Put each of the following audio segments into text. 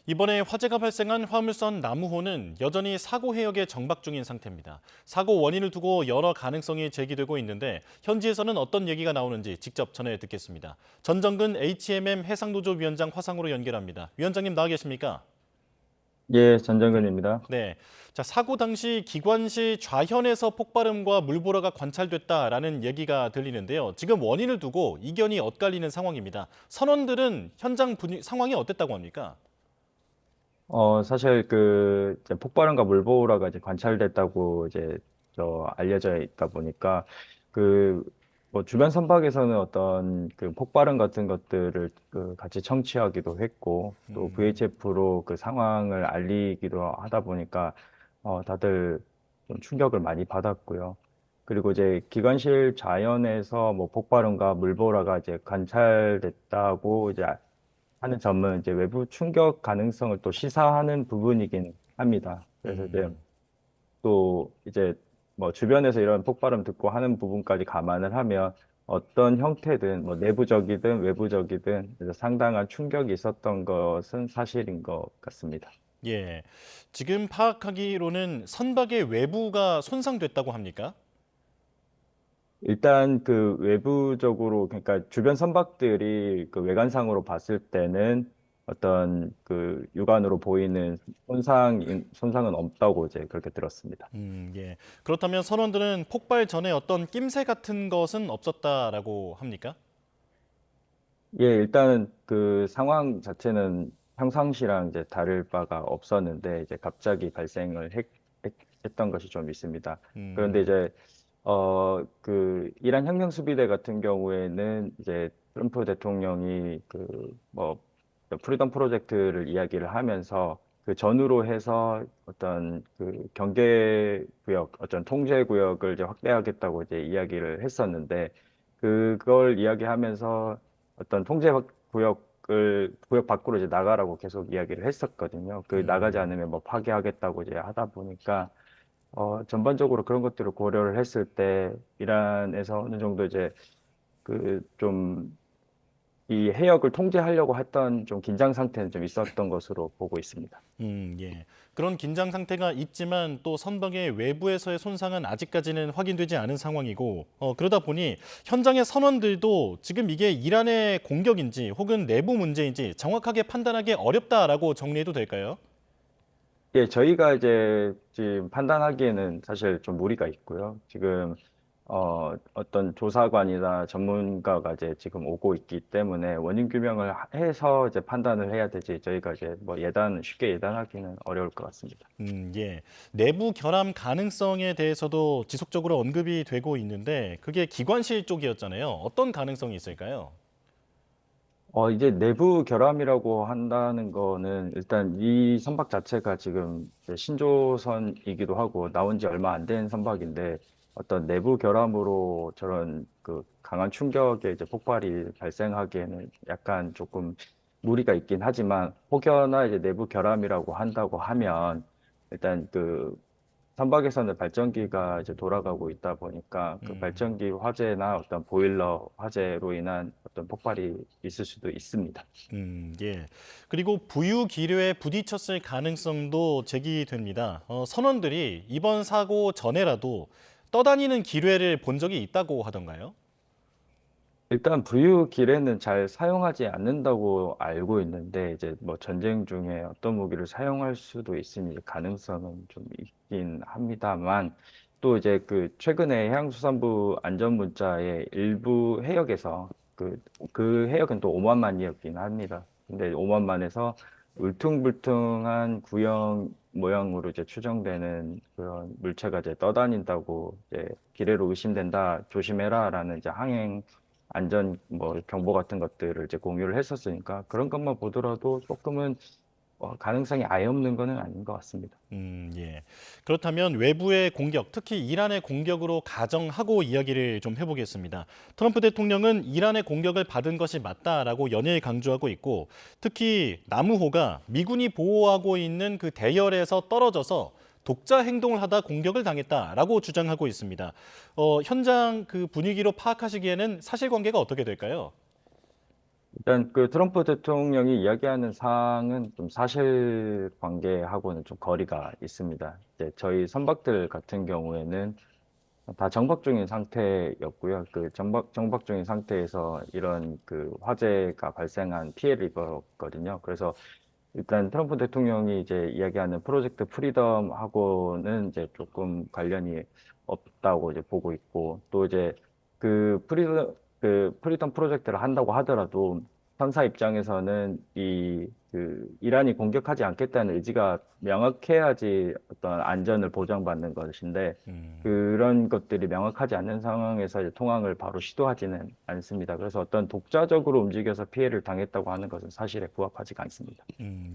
이번에 화재가 발생한 화물선 나무호는 여전히 사고 해역에 정박 중인 상태입니다. 사고 원인을 두고 여러 가능성이 제기되고 있는데 현지에서는 어떤 얘기가 나오는지 직접 전해 듣겠습니다. 전정근 HMM 해상노조 위원장 화상으로 연결합니다. 위원장님 나와 계십니까? 예, 전정근입니다. 네. 자, 사고 당시 기관실 좌현에서 폭발음과 물보라가 관찰됐다라는 얘기가 들리는데요. 지금 원인을 두고 이견이 엇갈리는 상황입니다. 선원들은 현장 상황이 어땠다고 합니까? 사실 이제 폭발음과 물보라가 이제 관찰됐다고 이제 알려져 있다 보니까 그 뭐 주변 선박에서는 어떤 그 폭발음 같은 것들을 같이 청취하기도 했고 또 VHF로 그 상황을 알리기도 하다 보니까 다들 좀 충격을 많이 받았고요. 그리고 이제 기관실 자연에서 뭐 폭발음과 물보라가 이제 관찰됐다고 이제 하는 점은 이제 외부 충격 가능성을 또 시사하는 부분이긴 합니다. 그래서 이제 음. 또 이제 뭐 주변에서 이런 폭발음 듣고 하는 부분까지 감안을 하면 어떤 형태든 뭐 내부적이든 외부적이든 이제 상당한 충격이 있었던 것은 사실인 것 같습니다. 예. 지금 파악하기로는 선박의 외부가 손상됐다고 합니까? 일단 그 외부적으로 그러니까 주변 선박들이 그 외관상으로 봤을 때는 어떤 그 육안으로 보이는 손상은 없다고 이제 그렇게 들었습니다. 예. 그렇다면 선원들은 폭발 전에 어떤 낌새 같은 것은 없었다라고 합니까? 예, 일단은 그 상황 자체는 평상시랑 이제 다를 바가 없었는데 이제 갑자기 했던 것이 좀 있습니다. 그런데 음. 이제 그 이란 혁명 수비대 같은 경우에는 이제 트럼프 대통령이 그 뭐 프리덤 프로젝트를 이야기를 하면서 그 전후로 해서 어떤 그 경계 구역, 어떤 통제 구역을 이제 확대하겠다고 이제 이야기를 했었는데 그걸 이야기하면서 어떤 구역 밖으로 이제 나가라고 계속 이야기를 했었거든요. 그 나가지 음. 않으면 뭐 파괴하겠다고 이제 하다 보니까 전반적으로 그런 것들을 고려를 했을 때 이란에서 어느 정도 이제 그 좀 이 해역을 통제하려고 했던 좀 긴장 상태는 좀 있었던 것으로 보고 있습니다. 예. 그런 긴장 상태가 있지만 또 선박의 외부에서의 손상은 아직까지는 확인되지 않은 상황이고 그러다 보니 현장의 선원들도 지금 이게 이란의 공격인지 혹은 내부 문제인지 정확하게 판단하기 어렵다라고 정리해도 될까요? 예, 저희가 이제 지금 판단하기에는 사실 좀 무리가 있고요. 지금 어떤 조사관이나 전문가가 이제 지금 오고 있기 때문에 원인 규명을 해서 이제 판단을 해야 되지. 저희가 이제 뭐 쉽게 예단하기는 어려울 것 같습니다. 예. 내부 결함 가능성에 대해서도 지속적으로 언급이 되고 있는데 그게 기관실 쪽이었잖아요. 어떤 가능성이 있을까요? 이제 내부 결함이라고 한다는 거는 일단 이 선박 자체가 지금 이제 신조선이기도 하고 나온 지 얼마 안 된 선박인데 어떤 내부 결함으로 저런 그 강한 충격의 이제 폭발이 발생하기에는 약간 조금 무리가 있긴 하지만 혹여나 이제 내부 결함이라고 한다고 하면 일단 그 선박에서는 발전기가 이제 돌아가고 있다 보니까 그 음. 발전기 화재나 어떤 보일러 화재로 인한 어떤 폭발이 있을 수도 있습니다. 예. 그리고 부유 기류에 부딪혔을 가능성도 제기됩니다. 선원들이 이번 사고 전에라도 떠다니는 기뢰를 본 적이 있다고 하던가요? 일단 부유 기뢰는 잘 사용하지 않는다고 알고 있는데 이제 뭐 전쟁 중에 어떤 무기를 사용할 수도 있으니 가능성은 좀 있긴 합니다만 또 이제 그 최근에 해양수산부 안전문자의 일부 해역에서 그 해역은 또 오만만이었긴 합니다. 근데 오만만에서 울퉁불퉁한 구형 모양으로 이제 추정되는 그런 물체가 이제 떠다닌다고 이제 기뢰로 의심된다, 조심해라라는 이제 항행 안전 뭐 정보 같은 것들을 이제 공유를 했었으니까 그런 것만 보더라도 조금은 가능성이 아예 없는 거는 아닌 것 같습니다. 예. 그렇다면 외부의 공격, 특히 이란의 공격으로 가정하고 이야기를 좀 해보겠습니다. 트럼프 대통령은 이란의 공격을 받은 것이 맞다라고 연일 강조하고 있고, 특히 나무호가 미군이 보호하고 있는 그 대열에서 떨어져서 독자 행동을 하다 공격을 당했다라고 주장하고 있습니다. 현장 그 분위기로 파악하시기에는 사실관계가 어떻게 될까요? 일단 그 트럼프 대통령이 이야기하는 사항은 좀 사실관계하고는 좀 거리가 있습니다. 이제 저희 선박들 같은 경우에는 다 정박 중인 상태였고요. 그 정박 중인 상태에서 이런 그 화재가 발생한 피해를 입었거든요. 그래서 일단 트럼프 대통령이 이제 이야기하는 프로젝트 프리덤하고는 이제 조금 관련이 없다고 이제 보고 있고, 또 이제 그 프리덤 프로젝트를 한다고 하더라도 선사 입장에서는 그 이란이 공격하지 않겠다는 의지가 명확해야지 어떤 안전을 보장받는 것인데, 음. 그런 것들이 명확하지 않는 상황에서 이제 통항을 바로 시도하지는 않습니다. 그래서 어떤 독자적으로 움직여서 피해를 당했다고 하는 것은 사실에 부합하지가 않습니다.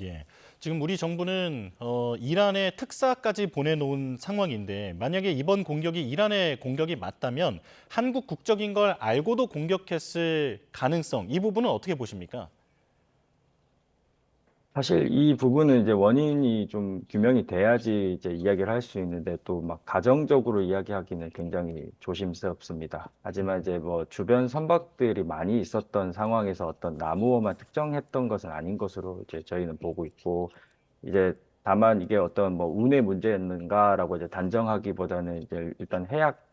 예. 지금 우리 정부는 이란에 특사까지 보내놓은 상황인데 만약에 이번 공격이 이란의 공격이 맞다면 한국 국적인 걸 알고도 공격했을 가능성, 이 부분은 어떻게 보십니까? 사실 이 부분은 이제 원인이 좀 규명이 돼야지 이제 이야기를 할 수 있는데, 또 막 가정적으로 이야기하기는 굉장히 조심스럽습니다. 하지만 이제 뭐 주변 선박들이 많이 있었던 상황에서 어떤 나무호만 특정했던 것은 아닌 것으로 이제 저희는 보고 있고, 이제 다만 이게 어떤 뭐 운의 문제였는가라고 이제 단정하기보다는 이제 일단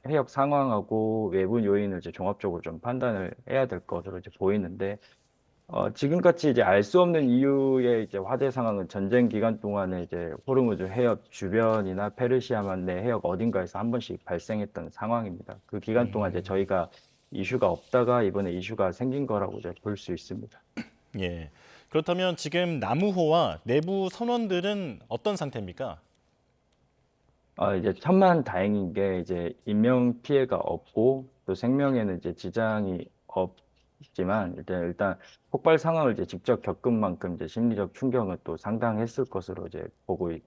해역 상황하고 외부 요인을 이제 종합적으로 좀 판단을 해야 될 것으로 이제 보이는데, 지금같이 이제 알 수 없는 이유의 이제 화재 상황은 전쟁 기간 동안에 이제 호르무즈 해협 주변이나 페르시아만 내 해역 어딘가에서 한 번씩 발생했던 상황입니다. 그 기간 동안 이제 음, 저희가 이슈가 없다가 이번에 이슈가 생긴 거라고 이제 볼 수 있습니다. 예. 그렇다면 지금 나무호와 내부 선원들은 어떤 상태입니까? 이제 천만 다행인 게 이제 인명 피해가 없고 또 생명에는 이제 지장이 없지만, 일단 폭발 상황을 이제 직접 겪은 만큼 이제 심리적 충격은 또 상당했을 것으로 이제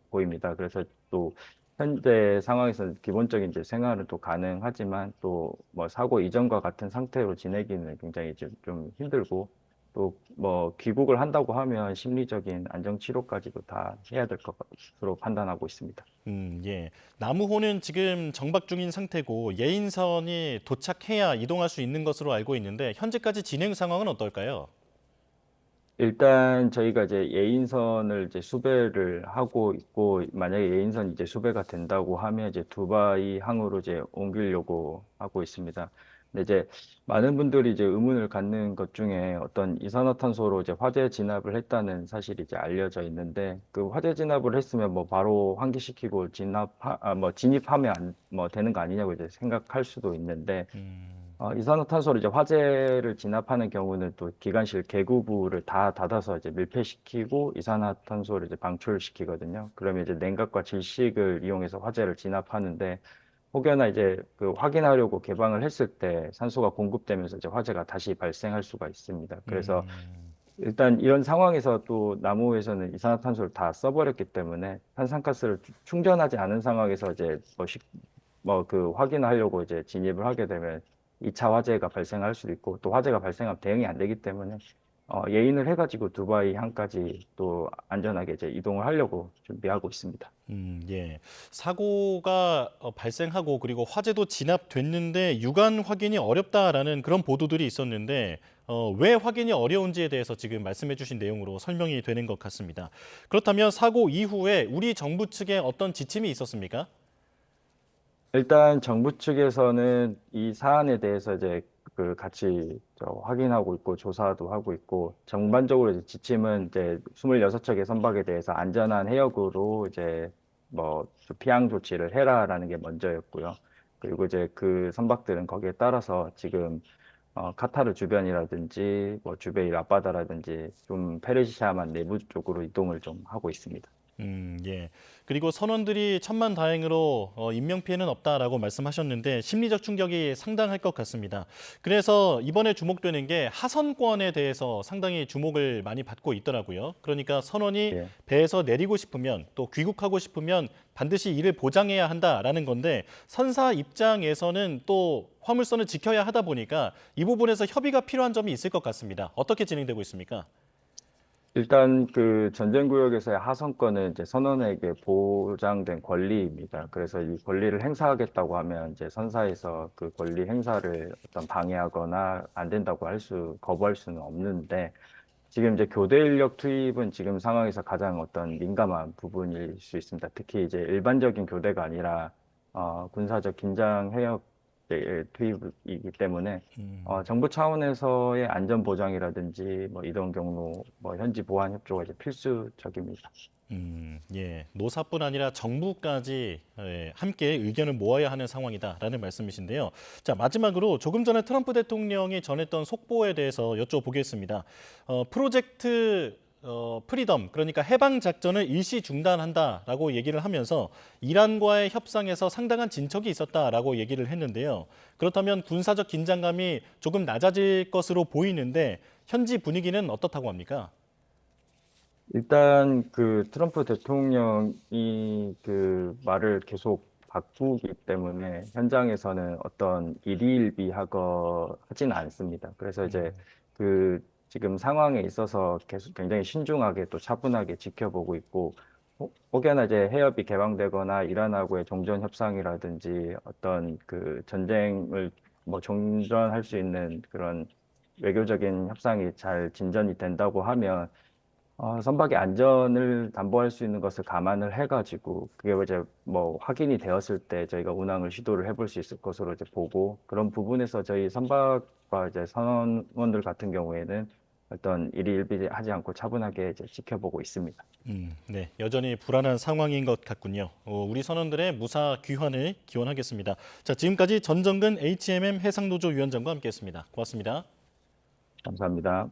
보입니다. 그래서 또 현재 상황에서는 기본적인 이제 생활은 또 가능하지만 또 뭐 사고 이전과 같은 상태로 지내기는 굉장히 좀 힘들고, 또 뭐 귀국을 한다고 하면 심리적인 안정 치료까지도 다 해야 될 것으로 판단하고 있습니다. 예. 나무호는 지금 정박 중인 상태고 예인선이 도착해야 이동할 수 있는 것으로 알고 있는데 현재까지 진행 상황은 어떨까요? 일단 저희가 이제 예인선을 이제 수배를 하고 있고, 만약에 예인선이 이제 수배가 된다고 하면 이제 두바이 항으로 이제 옮기려고 하고 있습니다. 근데 이제 많은 분들이 이제 의문을 갖는 것 중에 어떤 이산화탄소로 이제 화재 진압을 했다는 사실이 이제 알려져 있는데, 그 화재 진압을 했으면 뭐 바로 환기시키고 뭐 진입하면 뭐 되는 거 아니냐고 이제 생각할 수도 있는데, 이산화탄소를 이제 화재를 진압하는 경우는 또 기관실 개구부를 다 닫아서 이제 밀폐시키고 이산화탄소를 이제 방출시키거든요. 그러면 이제 냉각과 질식을 이용해서 화재를 진압하는데, 혹여나 이제 그 확인하려고 개방을 했을 때 산소가 공급되면서 이제 화재가 다시 발생할 수가 있습니다. 그래서 음, 일단 이런 상황에서 또 나무에서는 이산화탄소를 다 써버렸기 때문에 탄산가스를 충전하지 않은 상황에서 이제 뭐 그 확인하려고 이제 진입을 하게 되면 2차 화재가 발생할 수도 있고, 또 화재가 발생하면 대응이 안 되기 때문에 예인을 해가지고 두바이 항까지 또 안전하게 이제 이동을 하려고 준비하고 있습니다. 예. 사고가 발생하고 그리고 화재도 진압됐는데 유관 확인이 어렵다라는 그런 보도들이 있었는데 왜 확인이 어려운지에 대해서 지금 말씀해 주신 내용으로 설명이 되는 것 같습니다. 그렇다면 사고 이후에 우리 정부 측에 어떤 지침이 있었습니까? 일단 정부 측에서는 이 사안에 대해서 이제 그 같이 확인하고 있고 조사도 하고 있고, 전반적으로 이제 지침은 이제 26척의 선박에 대해서 안전한 해역으로 이제 뭐좀 피항 조치를 해라라는 게 먼저였고요. 그리고 이제 그 선박들은 거기에 따라서 지금 카타르 주변이라든지 뭐 주베일 앞바다라든지 좀 페르시아만 내부 쪽으로 이동을 좀 하고 있습니다. 예. 그리고 선원들이 천만다행으로 인명 피해는 없다라고 말씀하셨는데 심리적 충격이 상당할 것 같습니다. 그래서 이번에 주목되는 게 하선권에 대해서 상당히 주목을 많이 받고 있더라고요. 그러니까 선원이 예. 배에서 내리고 싶으면 또 귀국하고 싶으면 반드시 이를 보장해야 한다라는 건데 선사 입장에서는 또 화물선을 지켜야 하다 보니까 이 부분에서 협의가 필요한 점이 있을 것 같습니다. 어떻게 진행되고 있습니까? 일단 그 전쟁구역에서의 하선권은 이제 선원에게 보장된 권리입니다. 그래서 이 권리를 행사하겠다고 하면 이제 선사에서 그 권리 행사를 어떤 방해하거나 안 된다고 거부할 수는 없는데, 지금 이제 교대 인력 투입은 지금 상황에서 가장 어떤 민감한 부분일 수 있습니다. 특히 이제 일반적인 교대가 아니라 군사적 긴장 해역 투입이기 때문에 정부 차원에서의 안전 보장이라든지 뭐 이동 경로, 뭐 현지 보안 협조가 이제 필수적입니다. 예, 노사뿐 아니라 정부까지 함께 의견을 모아야 하는 상황이다라는 말씀이신데요. 자, 마지막으로 조금 전에 트럼프 대통령이 전했던 속보에 대해서 여쭤보겠습니다. 프로젝트 프리덤, 그러니까 해방 작전을 일시 중단한다라고 얘기를 하면서 이란과의 협상에서 상당한 진척이 있었다라고 얘기를 했는데요. 그렇다면 군사적 긴장감이 조금 낮아질 것으로 보이는데 현지 분위기는 어떻다고 합니까? 일단 그 트럼프 대통령이 그 말을 계속 바꾸기 때문에 현장에서는 어떤 일희일비하거 하진 않습니다. 그래서 이제 그 지금 상황에 있어서 계속 굉장히 신중하게 또 차분하게 지켜보고 있고, 혹여나 이제 해협이 개방되거나 이란하고의 종전 협상이라든지 어떤 그 전쟁을 뭐 종전할 수 있는 그런 외교적인 협상이 잘 진전이 된다고 하면 선박의 안전을 담보할 수 있는 것을 감안을 해가지고 그게 이제 뭐 확인이 되었을 때 저희가 운항을 시도를 해볼 수 있을 것으로 이제 보고, 그런 부분에서 저희 선박과 이제 선원들 같은 경우에는 어떤 일희일비하지 않고 차분하게 이제 지켜보고 있습니다. 네, 여전히 불안한 상황인 것 같군요. 우리 선원들의 무사 귀환을 기원하겠습니다. 자, 지금까지 전정근 HMM 해상노조 위원장과 함께했습니다. 고맙습니다. 감사합니다.